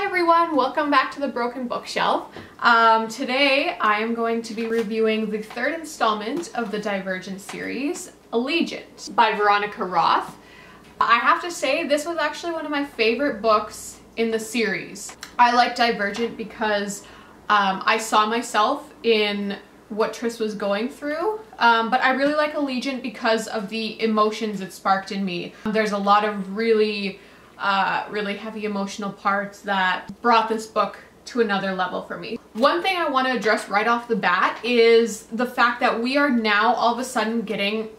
everyone, welcome back to the Broken Bookshelf. Today I am going to be reviewing the third installment of the Divergent series, Allegiant by Veronica Roth. I have to say this was actually one of my favorite books in the series. I like Divergent because I saw myself in what Tris was going through, but I really like Allegiant because of the emotions it sparked in me. There's a lot of really heavy emotional parts that brought this book to another level for me. One thing I want to address right off the bat is the fact that we are now all of a sudden getting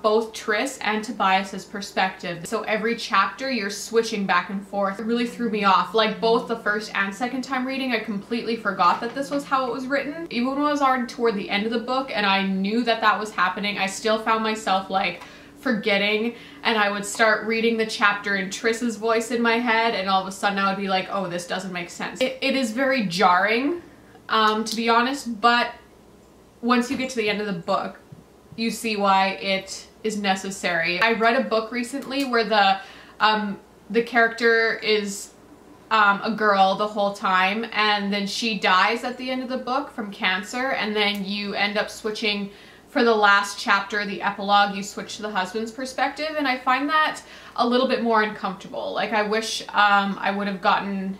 both Tris and Tobias's perspective. So every chapter you're switching back and forth. It really threw me off. Like both the first and second time reading, I completely forgot that this was how it was written. Even when I was already toward the end of the book and I knew that that was happening, I still found myself like forgetting, and I would start reading the chapter in Tris's voice in my head, and all of a sudden I would be like, oh, this doesn't make sense. It is very jarring, to be honest, but once you get to the end of the book, you see why it is necessary. I read a book recently where the character is a girl the whole time, and then she dies at the end of the book from cancer, and then you end up switching for the last chapter, the epilogue, you switch to the husband's perspective, and I find that a little bit more uncomfortable. Like, I wish I would have gotten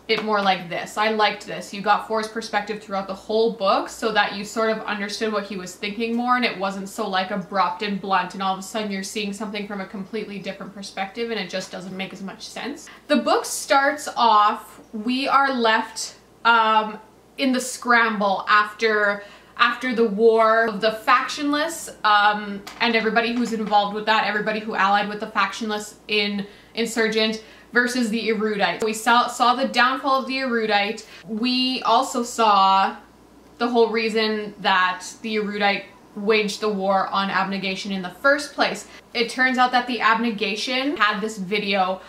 it more like this. I liked this. You got For's perspective throughout the whole book so that you sort of understood what he was thinking more, and it wasn't so like abrupt and blunt, and all of a sudden you're seeing something from a completely different perspective and it just doesn't make as much sense. The book starts off, we are left in the scramble after the war of the factionless and everybody who's involved with that, everybody who allied with the factionless in Insurgent versus the erudite. We saw the downfall of the erudite. We also saw the whole reason that the erudite waged the war on abnegation in the first place. It turns out that the abnegation had this video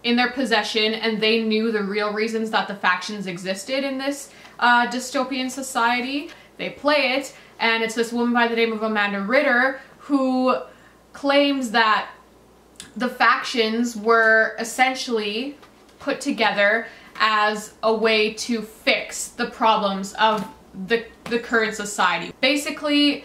in their possession, and they knew the real reasons that the factions existed in this dystopian society. They play it, and it's this woman by the name of Amanda Ritter who claims that the factions were essentially put together as a way to fix the problems of the current society. Basically,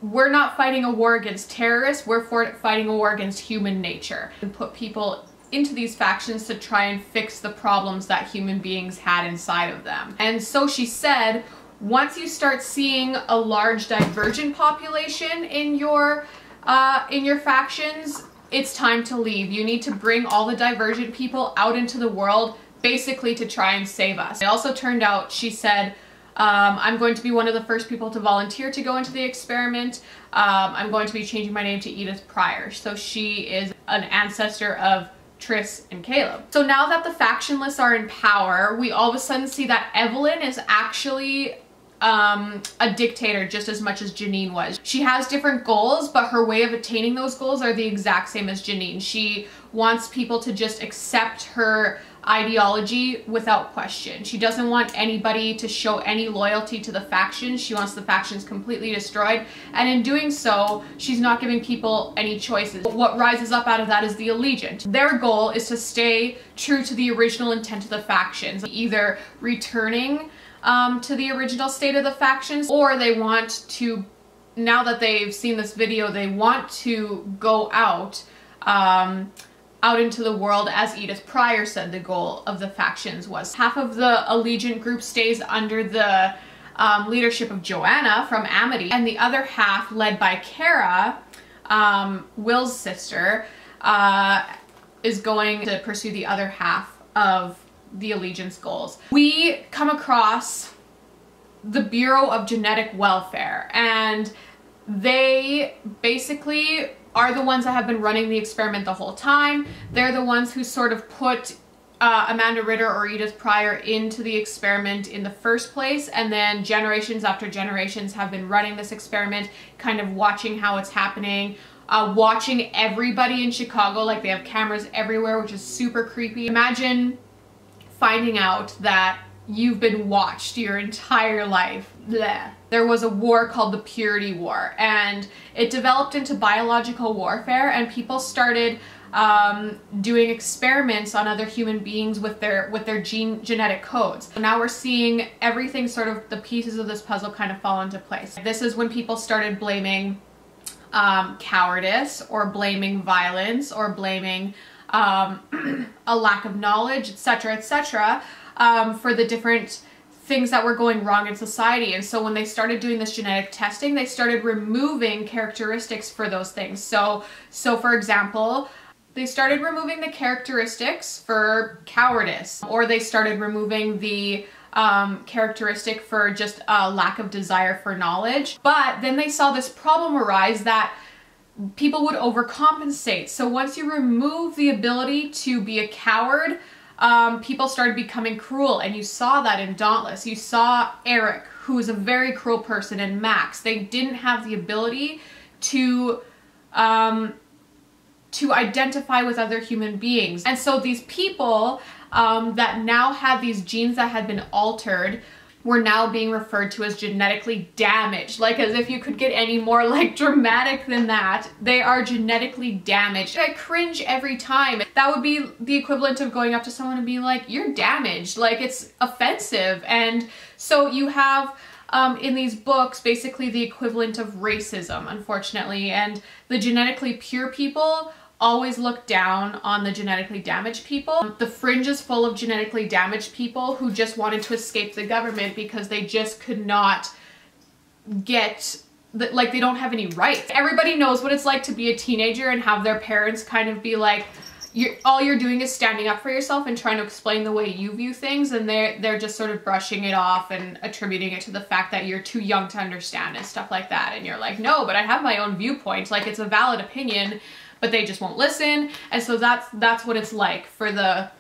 we're not fighting a war against terrorists, we're fighting a war against human nature, and put people into these factions to try and fix the problems that human beings had inside of them. And so she said, once you start seeing a large divergent population in your factions, it's time to leave. You need to bring all the divergent people out into the world, basically to try and save us. It also turned out, she said, I'm going to be one of the first people to volunteer to go into the experiment. I'm going to be changing my name to Edith Pryor. So she is an ancestor of Tris and Caleb. So now that the factionless are in power, we all of a sudden see that Evelyn is actually a dictator just as much as Janine was. She has different goals, but her way of attaining those goals are the exact same as Janine. She wants people to just accept her ideology without question. She doesn't want anybody to show any loyalty to the factions. She wants the factions completely destroyed, and in doing so, she's not giving people any choices. What rises up out of that is the Allegiant. Their goal is to stay true to the original intent of the factions, either returning to the original state of the factions, or they want to, now that they've seen this video, they want to go out into the world, as Edith Pryor said the goal of the factions was. Half of the Allegiant group stays under the leadership of Joanna from Amity, and the other half, led by Kara, Will's sister, is going to pursue the other half of the Allegiance goals. We come across the Bureau of Genetic Welfare, and they basically are the ones that have been running the experiment the whole time. They're the ones who sort of put Amanda Ritter or Edith Pryor into the experiment in the first place, and then generations after generations have been running this experiment, kind of watching how it's happening, watching everybody in Chicago, like they have cameras everywhere, which is super creepy. Imagine finding out that you've been watched your entire life. Blech. There was a war called the Purity War, and it developed into biological warfare, and people started doing experiments on other human beings with their genetic codes. Now we're seeing everything, sort of the pieces of this puzzle kind of fall into place. This is when people started blaming cowardice, or blaming violence, or blaming a lack of knowledge, etc., etc., for the different things that were going wrong in society. And so when they started doing this genetic testing, they started removing characteristics for those things. So for example, they started removing the characteristics for cowardice, or they started removing the characteristic for just a lack of desire for knowledge. But then they saw this problem arise that people would overcompensate. So once you remove the ability to be a coward, people started becoming cruel, and you saw that in Dauntless. You saw Eric, who is a very cruel person, and Max. They didn't have the ability to identify with other human beings. And so these people that now had these genes that had been altered were now being referred to as genetically damaged. Like, as if you could get any more like dramatic than that. They are genetically damaged. I cringe every time. That would be the equivalent of going up to someone and being like, you're damaged. Like, it's offensive. And so you have in these books basically the equivalent of racism, unfortunately. And the genetically pure people always look down on the genetically damaged people. The Fringe is full of genetically damaged people who just wanted to escape the government because they just could not get, like, they don't have any rights. Everybody knows what it's like to be a teenager and have their parents kind of be like, all you're doing is standing up for yourself and trying to explain the way you view things, and they're just sort of brushing it off and attributing it to the fact that you're too young to understand and stuff like that. And you're like, no, but I have my own viewpoint. Like, it's a valid opinion, but they just won't listen. And so that's what it's like for the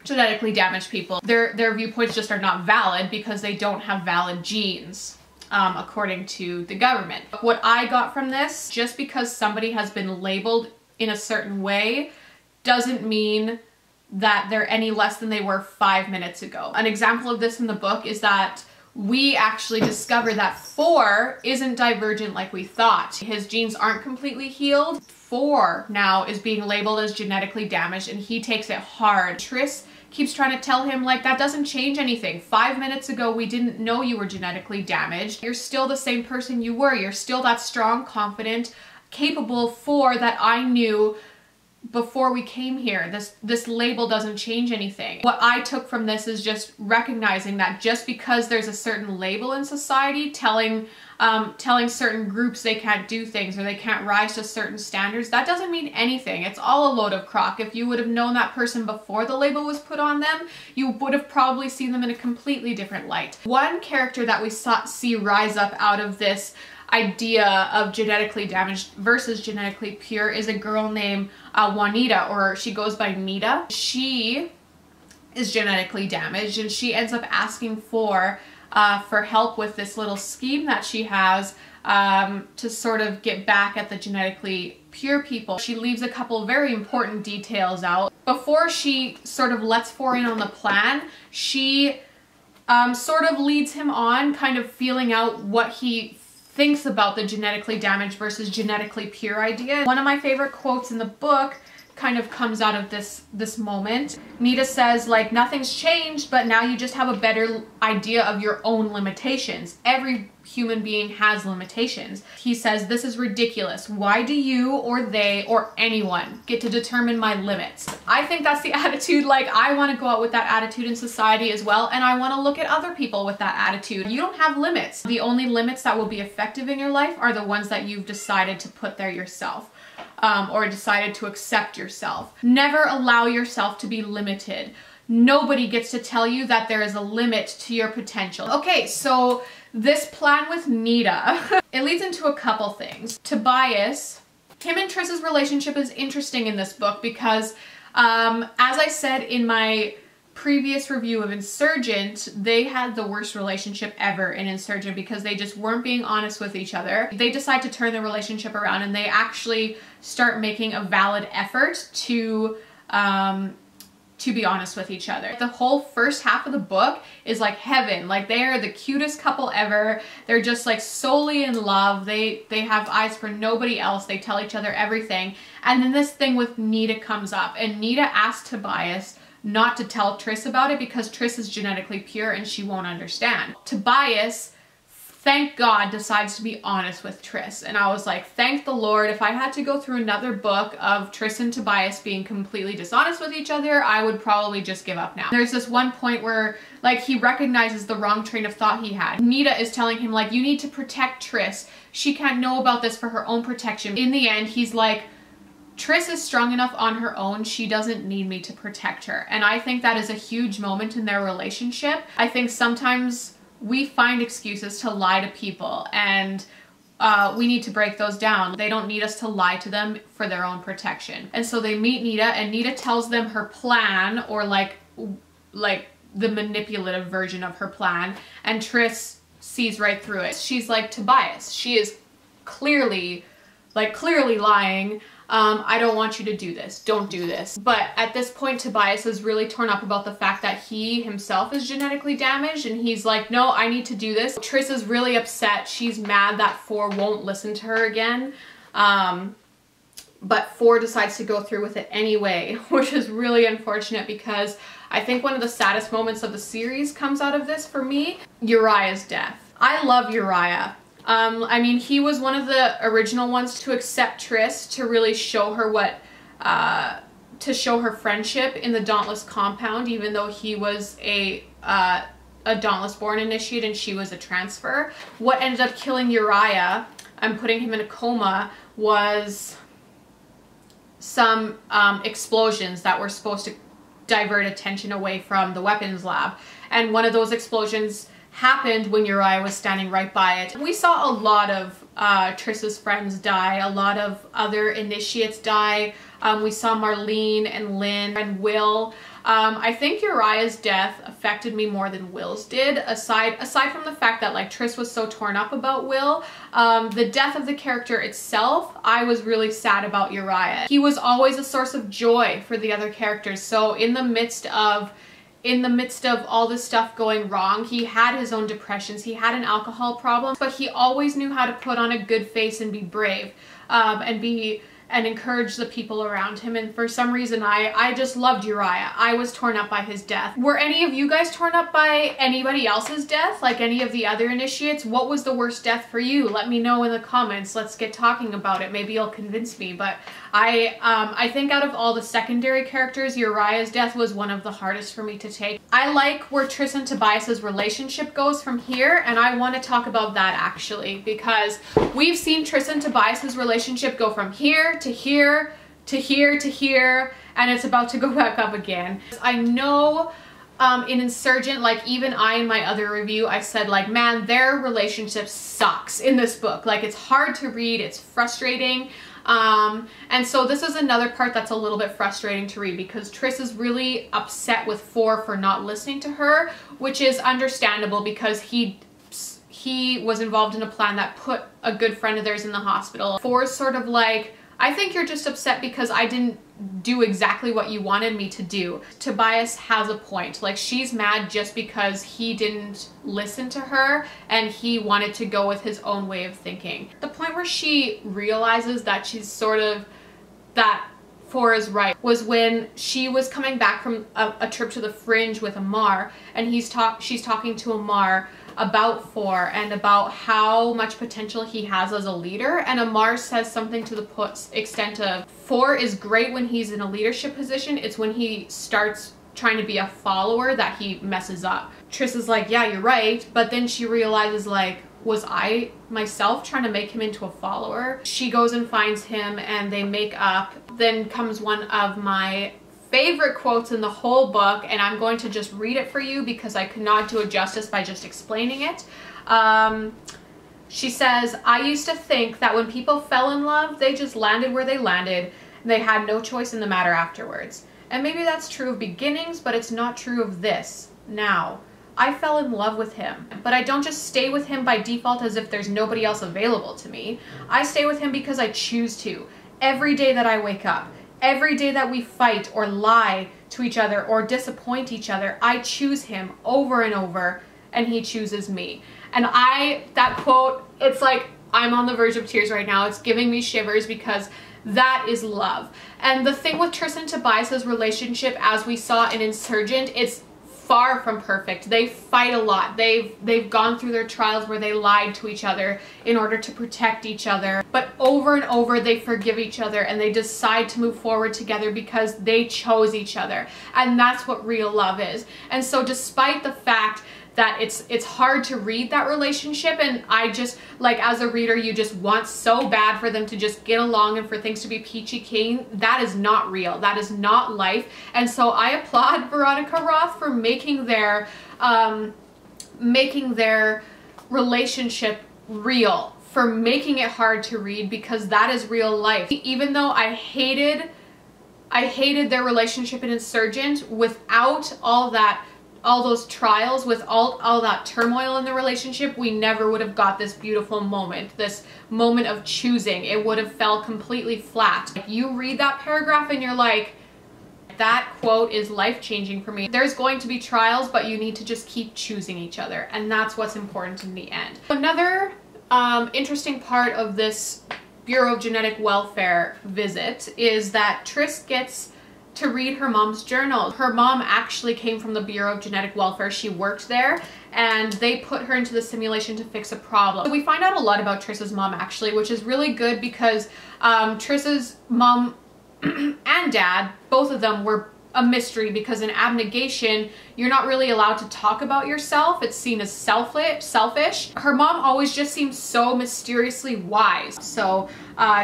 genetically damaged people. Their viewpoints just are not valid because they don't have valid genes, according to the government. What I got from this, just because somebody has been labeled in a certain way doesn't mean that they're any less than they were 5 minutes ago. An example of this in the book is that we actually discover that 4 isn't divergent like we thought. His genes aren't completely healed. 4 now is being labeled as genetically damaged, and he takes it hard. Triss keeps trying to tell him, like, that doesn't change anything. 5 minutes ago, we didn't know you were genetically damaged. You're still the same person you were. You're still that strong, confident, capable 4 that I knew before we came here. This label doesn't change anything. What I took from this is just recognizing that just because there's a certain label in society telling certain groups they can't do things or they can't rise to certain standards, that doesn't mean anything. It's all a load of crock. If you would have known that person before the label was put on them, you would have probably seen them in a completely different light. One character that we see rise up out of this idea of genetically damaged versus genetically pure is a girl named Juanita, or she goes by Nita. She is genetically damaged, and she ends up asking for help with this little scheme that she has to sort of get back at the genetically pure people. She leaves a couple very important details out. Before she sort of lets 4 in on the plan, she sort of leads him on, kind of feeling out what he thinks about the genetically damaged versus genetically pure idea. One of my favorite quotes in the book kind of comes out of this moment. Nita says, like, nothing's changed, but now you just have a better idea of your own limitations. Every human being has limitations. He says, this is ridiculous. Why do you or they or anyone get to determine my limits? I think that's the attitude. Like, I want to go out with that attitude in society as well, and I want to look at other people with that attitude. You don't have limits. The only limits that will be effective in your life are the ones that you've decided to put there yourself. Or decided to accept yourself. Never allow yourself to be limited. Nobody gets to tell you that there is a limit to your potential. Okay, so this plan with Nita, it leads into a couple things. Tobias, him and Triss's relationship is interesting in this book because, as I said in my previous review of Insurgent, they had the worst relationship ever in Insurgent because they just weren't being honest with each other. They decide to turn the relationship around, and they actually start making a valid effort to to be honest with each other. The whole first half of the book is like heaven. Like they are the cutest couple ever. They're just like solely in love. They have eyes for nobody else. They tell each other everything. And then this thing with Nita comes up, and Nita asks Tobias not to tell Tris about it because Tris is genetically pure and she won't understand. Tobias, thank God, decides to be honest with Tris. And I was like, thank the Lord. If I had to go through another book of Tris and Tobias being completely dishonest with each other, I would probably just give up now. There's this one point where like he recognizes the wrong train of thought he had. Nita is telling him like, you need to protect Tris. She can't know about this for her own protection. In the end, he's like, Tris is strong enough on her own. She doesn't need me to protect her. And I think that is a huge moment in their relationship. I think sometimes we find excuses to lie to people, and we need to break those down. They don't need us to lie to them for their own protection. And so they meet Nita, and Nita tells them her plan, or like the manipulative version of her plan, and Tris sees right through it. She's like, Tobias, she is clearly lying. I don't want you to do this. Don't do this. But at this point, Tobias is really torn up about the fact that he himself is genetically damaged, and he's like, no, I need to do this. Tris is really upset. She's mad that Four won't listen to her again. But Four decides to go through with it anyway, which is really unfortunate because I think one of the saddest moments of the series comes out of this for me, Uriah's death. I love Uriah. I mean, he was one of the original ones to accept Tris, to really show her to show her friendship in the Dauntless compound, even though he was a Dauntless born initiate and she was a transfer. What ended up killing Uriah and putting him in a coma was some explosions that were supposed to divert attention away from the weapons lab. And one of those explosions happened when Uriah was standing right by it. We saw a lot of Tris's friends die, a lot of other initiates die. We saw Marlene and Lynn and Will. I think Uriah's death affected me more than Will's did, aside from the fact that like Tris was so torn up about Will. The death of the character itself, I was really sad about Uriah. He was always a source of joy for the other characters. So in the midst of all this stuff going wrong, he had his own depressions, he had an alcohol problem, but he always knew how to put on a good face and be brave, and encourage the people around him. And for some reason, I just loved Uriah. I was torn up by his death. Were any of you guys torn up by anybody else's death? Like any of the other initiates? What was the worst death for you? Let me know in the comments. Let's get talking about it. Maybe you'll convince me. But I think out of all the secondary characters, Uriah's death was one of the hardest for me to take. I like where Tris and Tobias's relationship goes from here, and I want to talk about that actually, because we've seen Tris and Tobias's relationship go from here to here to here to here, and it's about to go back up again. I know in Insurgent, like even in my other review, I said like, man, their relationship sucks in this book. Like it's hard to read, it's frustrating. And so this is another part that's a little bit frustrating to read, because Tris is really upset with Four for not listening to her, which is understandable because he was involved in a plan that put a good friend of theirs in the hospital. Four's sort of like, I think you're just upset because I didn't do exactly what you wanted me to do. Tobias has a point. Like she's mad just because he didn't listen to her and he wanted to go with his own way of thinking. The point where she realizes that that Four is right was when she was coming back from a trip to the Fringe with Amar, and she's talking to Amar about Four and about how much potential he has as a leader, and Amar says something to the extent of, Four is great when he's in a leadership position, it's when he starts trying to be a follower that he messes up. Tris is like, yeah, you're right, but then she realizes like, was I myself trying to make him into a follower? She goes and finds him and they make up. Then comes one of my favorite quotes in the whole book, and I'm going to just read it for you because I could not do it justice by just explaining it. She says, I used to think that when people fell in love, they just landed where they landed, and they had no choice in the matter afterwards. And maybe that's true of beginnings, but it's not true of this. Now, I fell in love with him, but I don't just stay with him by default as if there's nobody else available to me. I stay with him because I choose to. Every day that I wake up, every day that we fight or lie, to each other or disappoint each other. I choose him over and over, and he chooses me. And that quote, it's like, I'm on the verge of tears right now. It's giving me shivers because that is love. And the thing with Tris and Tobias's relationship, as we saw in Insurgent, it's far from perfect. They fight a lot. They've gone through their trials where they lied to each other in order to protect each other. But over and over, they forgive each other and they decide to move forward together because they chose each other. And that's what real love is. And so despite the fact that it's hard to read that relationship, and I just, like, as a reader, you just want so bad for them to just get along and for things to be peachy keen. That is not real. That is not life. And so I applaud Veronica Roth for making their relationship real, for making it hard to read, because that is real life. Even though I hated their relationship in Insurgent, without all those trials, with all that turmoil in the relationship, we never would have got this beautiful moment, this moment of choosing. It would have fell completely flat. Like, you read that paragraph and you're like, that quote is life-changing for me. There's going to be trials, but you need to just keep choosing each other, and that's what's important in the end. Another interesting part of this Bureau of Genetic Welfare visit is that Tris gets to read her mom's journal. Her mom actually came from the Bureau of Genetic Welfare. She worked there, and they put her into the simulation to fix a problem. So we find out a lot about Tris's mom, actually, which is really good, because Tris's mom and dad, both of them, were a mystery, because in abnegation, you're not really allowed to talk about yourself. It's seen as selfish. Her mom always just seems so mysteriously wise. So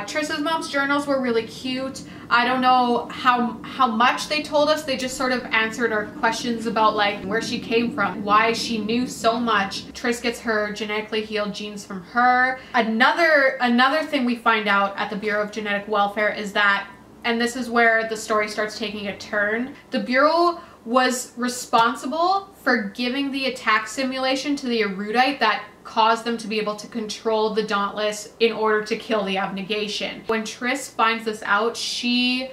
Tris's mom's journals were really cute. I don't know how much they told us. They just sort of answered our questions about, like, where she came from, why she knew so much. Tris gets her genetically healed genes from her. Another thing we find out at the Bureau of Genetic Welfare is that, and this is where the story starts taking a turn, the Bureau was responsible for giving the attack simulation to the erudite that caused them to be able to control the Dauntless in order to kill the abnegation. When Tris finds this out, she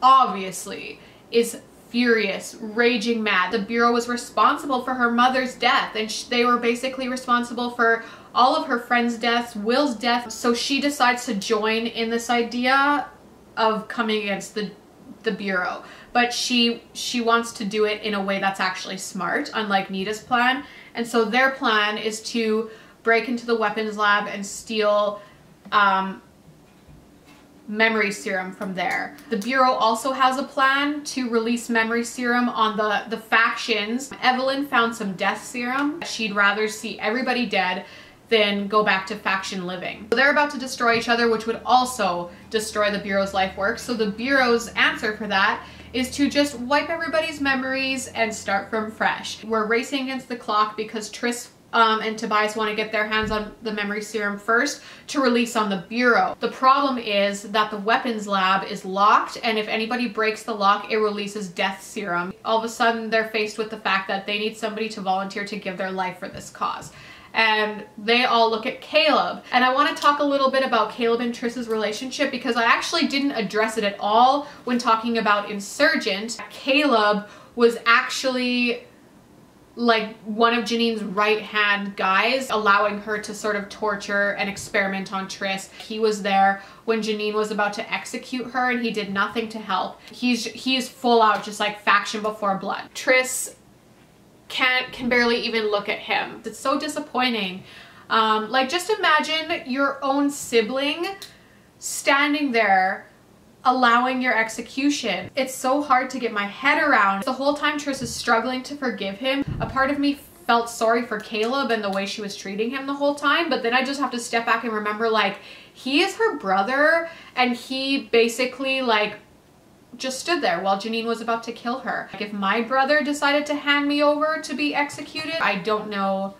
obviously is furious, raging mad. The Bureau was responsible for her mother's death, and they were basically responsible for all of her friends' deaths, Will's death. So she decides to join in this idea of coming against the Bureau, but she wants to do it in a way that's actually smart, unlike Nita's plan. And so their plan is to break into the weapons lab and steal memory serum from there. The Bureau also has a plan to release memory serum on the factions. Evelyn found some death serum. She'd rather see everybody dead than go back to faction living. So they're about to destroy each other, which would also destroy the Bureau's life work. So the Bureau's answer for that is to just wipe everybody's memories and start from fresh. We're racing against the clock because Tris and Tobias want to get their hands on the memory serum first to release on the Bureau. The problem is that the weapons lab is locked, and if anybody breaks the lock, it releases death serum. All of a sudden, they're faced with the fact that they need somebody to volunteer to give their life for this cause. And they all look at Caleb. And I want to talk a little bit about Caleb and Tris's relationship, because I actually didn't address it at all when talking about Insurgent. Caleb was actually like one of Janine's right-hand guys, allowing her to sort of torture and experiment on Tris. He was there when Janine was about to execute her, and he did nothing to help. He's full out just like faction before blood. Tris can barely even look at him. It's so disappointing. Like, just imagine your own sibling standing there allowing your execution. It's so hard to get my head around. The whole time Tris is struggling to forgive him, a part of me felt sorry for Caleb and the way she was treating him the whole time, but then I just have to step back and remember, like, he is her brother, and he basically, like, just stood there while Janine was about to kill her. Like, if my brother decided to hand me over to be executed, I don't know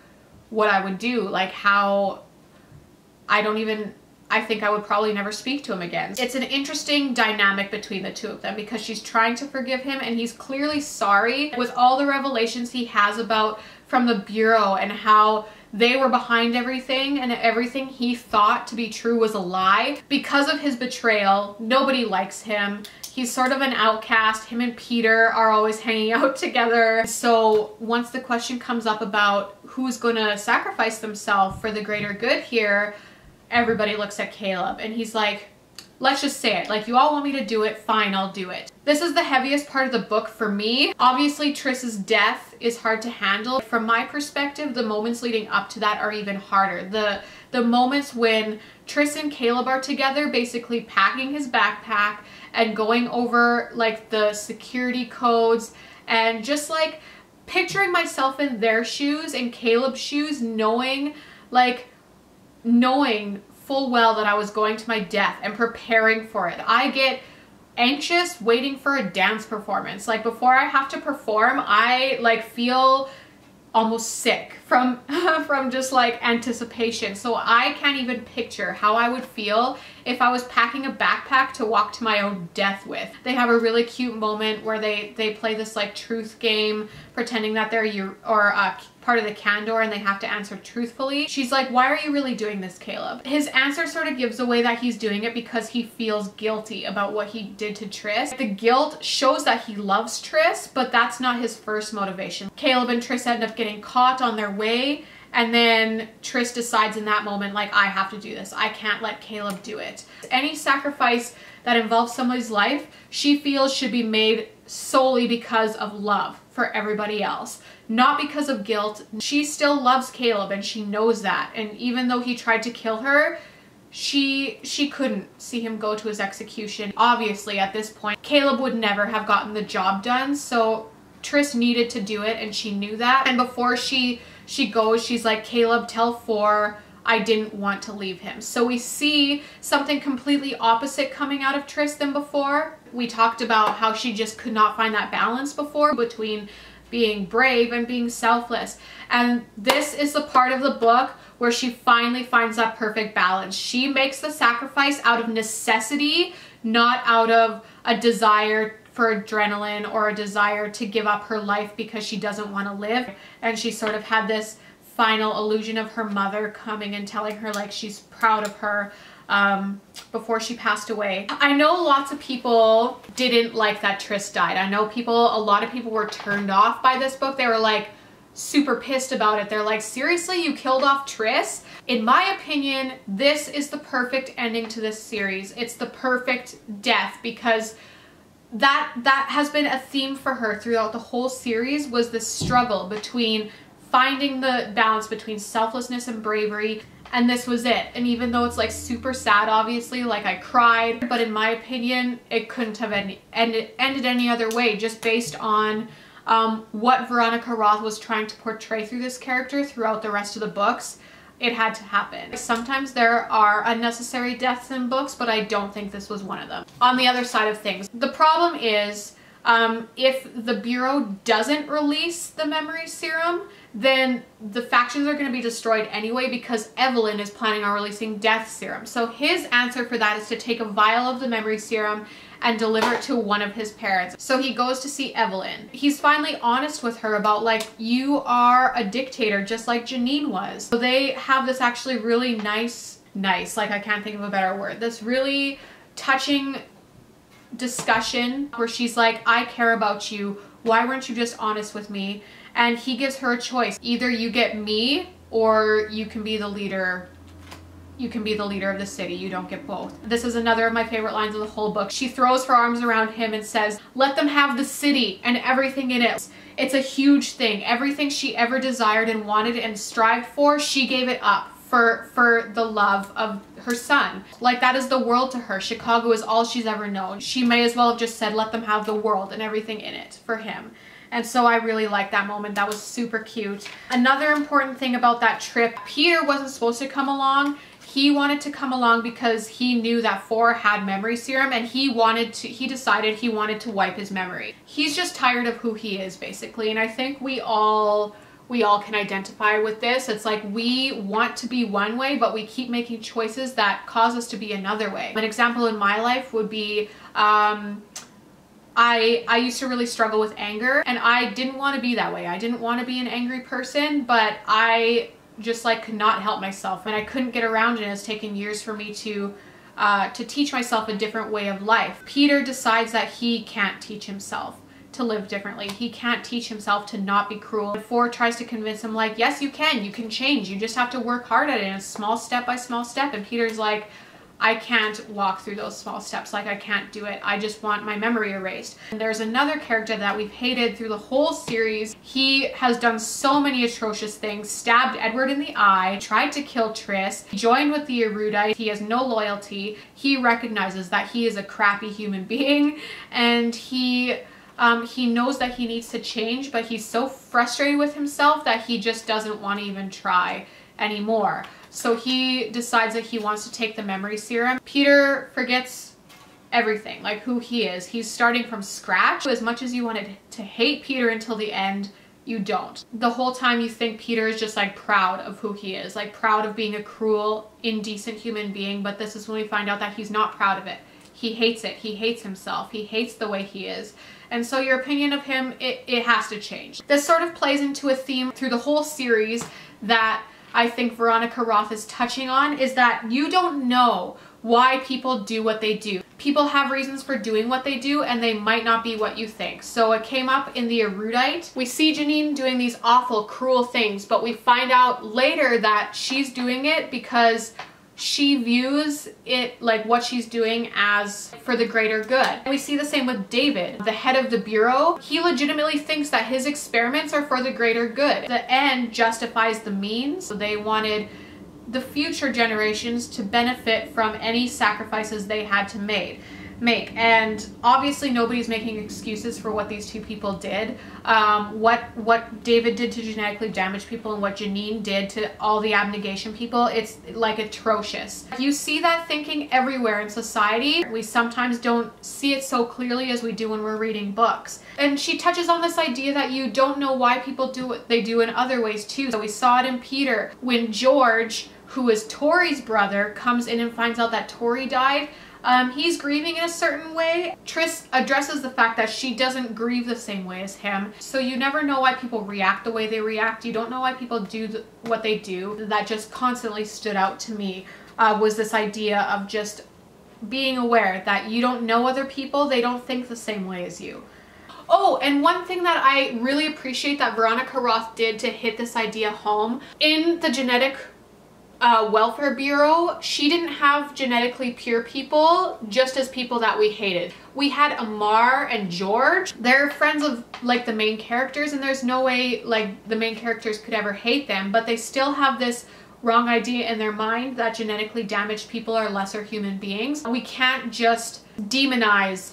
what I would do. Like, how, I think I would probably never speak to him again. It's an interesting dynamic between the two of them, because she's trying to forgive him and he's clearly sorry. With all the revelations he has from the Bureau and how they were behind everything, and everything he thought to be true was a lie. Because of his betrayal, nobody likes him. He's sort of an outcast. Him and Peter are always hanging out together. So once the question comes up about who's going to sacrifice themselves for the greater good here, everybody looks at Caleb and he's like, let's just say it. Like, you all want me to do it, fine, I'll do it. This is the heaviest part of the book for me. Obviously, Triss's death is hard to handle. From my perspective, the moments leading up to that are even harder. The moments when Triss and Caleb are together, basically packing his backpack and going over like the security codes and just like picturing myself in their shoes and Caleb's shoes, knowing full well that I was going to my death and preparing for it. I get anxious waiting for a dance performance. Like, before I have to perform, I like feel almost sick from just like anticipation. So I can't even picture how I would feel if I was packing a backpack to walk to my own death with. They have a really cute moment where they play this like truth game, pretending that they're part of the Candor and they have to answer truthfully. She's like, why are you really doing this, Caleb? His answer sort of gives away that he's doing it because he feels guilty about what he did to Triss. The guilt shows that he loves Triss, but that's not his first motivation. Caleb and Triss end up getting caught on their way, and then Triss decides in that moment, like, I have to do this. I can't let Caleb do it. Any sacrifice that involves somebody's life, she feels should be made solely because of love for everybody else, not because of guilt. She still loves Caleb and she knows that. And even though he tried to kill her, she couldn't see him go to his execution. Obviously, at this point, Caleb would never have gotten the job done. So Triss needed to do it and she knew that. And before she goes, she's like, Caleb, tell 4 I didn't want to leave him. So we see something completely opposite coming out of Triss than before. We talked about how she just could not find that balance before between being brave and being selfless. And this is the part of the book where she finally finds that perfect balance. She makes the sacrifice out of necessity, not out of a desire for adrenaline or a desire to give up her life because she doesn't want to live. And she sort of had this final illusion of her mother coming and telling her like she's proud of her before she passed away. I know lots of people didn't like that Triss died. I know a lot of people were turned off by this book. They were like super pissed about it. They're like, seriously, you killed off Triss? In my opinion, this is the perfect ending to this series. It's the perfect death because that has been a theme for her throughout the whole series, was this struggle between finding the balance between selflessness and bravery, and this was it. And even though it's like super sad, obviously, like I cried, but in my opinion, it couldn't have ended any other way, just based on what Veronica Roth was trying to portray through this character throughout the rest of the books. It had to happen. Sometimes there are unnecessary deaths in books, but I don't think this was one of them. On the other side of things, the problem is if the Bureau doesn't release the memory serum, then the factions are going to be destroyed anyway because Evelyn is planning on releasing death serum. So his answer for that is to take a vial of the memory serum and deliver it to one of his parents. So he goes to see Evelyn. He's finally honest with her about like, you are a dictator just like Janine was. So they have this actually really nice, like I can't think of a better word, this really touching discussion where she's like, I care about you. Why weren't you just honest with me? And he gives her a choice. Either you get me or you can be the leader. You can be the leader of the city. You don't get both. This is another of my favorite lines of the whole book. She throws her arms around him and says, let them have the city and everything in it. It's a huge thing. Everything she ever desired and wanted and strived for, she gave it up for the love of her son. Like, that is the world to her. Chicago is all she's ever known. She may as well have just said, let them have the world and everything in it for him. And so I really liked that moment. That was super cute. Another important thing about that trip, Peter wasn't supposed to come along. He wanted to come along because he knew that 4 had memory serum and he decided he wanted to wipe his memory. He's just tired of who he is, basically. And I think we all can identify with this. It's like we want to be one way, but we keep making choices that cause us to be another way. An example in my life would be, I used to really struggle with anger and I didn't want to be that way. I didn't want to be an angry person, but I just like could not help myself and I couldn't get around it. It's taken years for me to to teach myself a different way of life. Peter decides that he can't teach himself to live differently. He can't teach himself to not be cruel. Ford tries to convince him like, yes, you can change. You just have to work hard at it, and small step by small step. And Peter's like, I can't walk through those small steps. Like, I can't do it. I just want my memory erased. And there's another character that we've hated through the whole series. He has done so many atrocious things, stabbed Edward in the eye, tried to kill Tris, joined with the erudite. He has no loyalty. He recognizes that he is a crappy human being, and he knows that he needs to change, but he's so frustrated with himself that he just doesn't want to even try anymore. So he decides that he wants to take the memory serum. Peter forgets everything, like who he is. He's starting from scratch. As much as you wanted to hate Peter until the end, you don't. The whole time you think Peter is just like proud of who he is, like proud of being a cruel, indecent human being, but this is when we find out that he's not proud of it. He hates it. He hates himself. He hates the way he is. And so your opinion of him, it has to change. This sort of plays into a theme through the whole series that I think Veronica Roth is touching on, is that you don't know why people do what they do. People have reasons for doing what they do, and they might not be what you think. So it came up in the erudite. We see Janine doing these awful, cruel things, but we find out later that she's doing it because she views it, like what she's doing, as for the greater good. We see the same with David, the head of the bureau. He legitimately thinks that his experiments are for the greater good. The end justifies the means. So they wanted the future generations to benefit from any sacrifices they had to make. And obviously nobody's making excuses for what these two people did. What David did to genetically damage people and what Janine did to all the abnegation people, it's like atrocious. You see that thinking everywhere in society. We sometimes don't see it so clearly as we do when we're reading books. And she touches on this idea that you don't know why people do what they do in other ways too. So we saw it in Peter when George, who is Tori's brother, comes in and finds out that Tori died. He's grieving in a certain way. Tris addresses the fact that she doesn't grieve the same way as him. So you never know why people react the way they react. You don't know why people do what they do. That just constantly stood out to me, was this idea of just being aware that you don't know other people. They don't think the same way as you. Oh, and one thing that I really appreciate that Veronica Roth did to hit this idea home, in the genetic welfare bureau, she didn't have genetically pure people just as people that we hated. We had Amar and George. They're friends of like the main characters, and there's no way like the main characters could ever hate them, but they still have this wrong idea in their mind that genetically damaged people are lesser human beings. We can't just demonize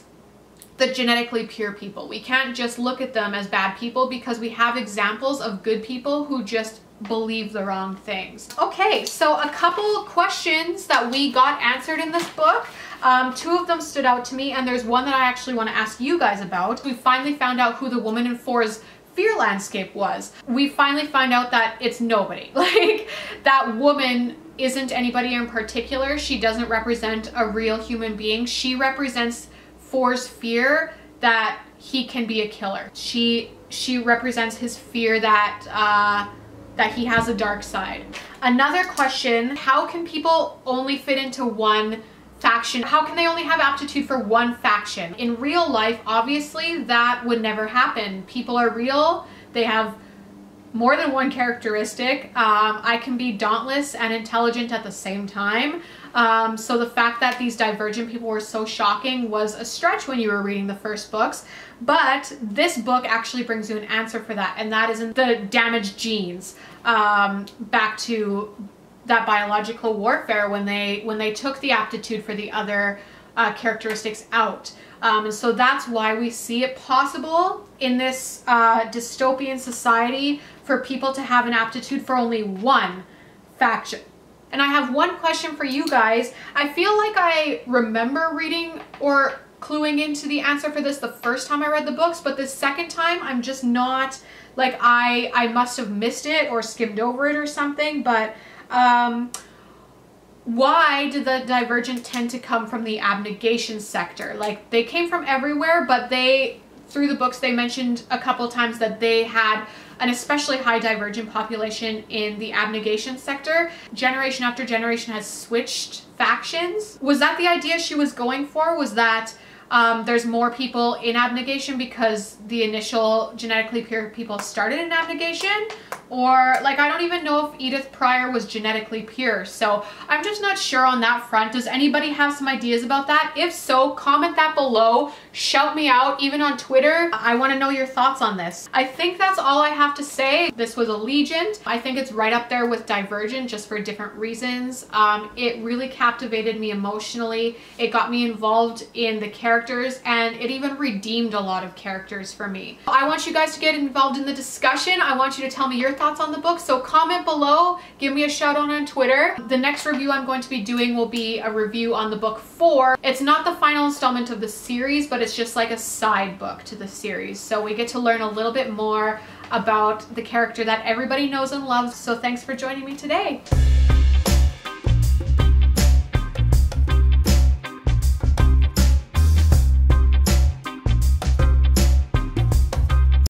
the genetically pure people. We can't just look at them as bad people, because we have examples of good people who just believe the wrong things. Okay, so a couple questions that we got answered in this book. Two of them stood out to me, and there's one that I actually want to ask you guys about. We finally found out who the woman in 4's fear landscape was. We finally find out that it's nobody. Like, that woman isn't anybody in particular. She doesn't represent a real human being. She represents 4's fear that he can be a killer. She represents his fear that he has a dark side. Another question, how can people only fit into one faction? How can they only have aptitude for one faction? In real life, obviously, that would never happen. People are real. They have more than one characteristic. I can be dauntless and intelligent at the same time. So the fact that these Divergent people were so shocking was a stretch when you were reading the first books. But this book actually brings you an answer for that, and that isn't the damaged genes. Back to that biological warfare when they took the aptitude for the other characteristics out. And so that's why we see it possible in this dystopian society for people to have an aptitude for only one faction. And I have one question for you guys. I feel like I remember reading or cluing into the answer for this the first time I read the books, but the second time I'm just not, like, I must have missed it or skimmed over it or something. But why did the Divergent tend to come from the abnegation sector? Like, they came from everywhere, but they through the books, they mentioned a couple times that they had an especially high Divergent population in the abnegation sector. Generation after generation has switched factions. Was that the idea she was going for? Was that there's more people in abnegation because the initial genetically pure people started in abnegation? Or, like, I don't even know if Edith Pryor was genetically pure, so I'm just not sure on that front. Does anybody have some ideas about that? If so, comment that below. Shout me out, even on Twitter. I want to know your thoughts on this. I think that's all I have to say. This was Allegiant. I think it's right up there with Divergent, just for different reasons. It really captivated me emotionally. It got me involved in the characters, and it even redeemed a lot of characters for me. I want you guys to get involved in the discussion. I want you to tell me your thoughts on the book, so comment below, give me a shout out on Twitter. The next review I'm going to be doing will be a review on the book 4. It's not the final installment of the series, but it's just like a side book to the series, so we get to learn a little bit more about the character that everybody knows and loves. So thanks for joining me today.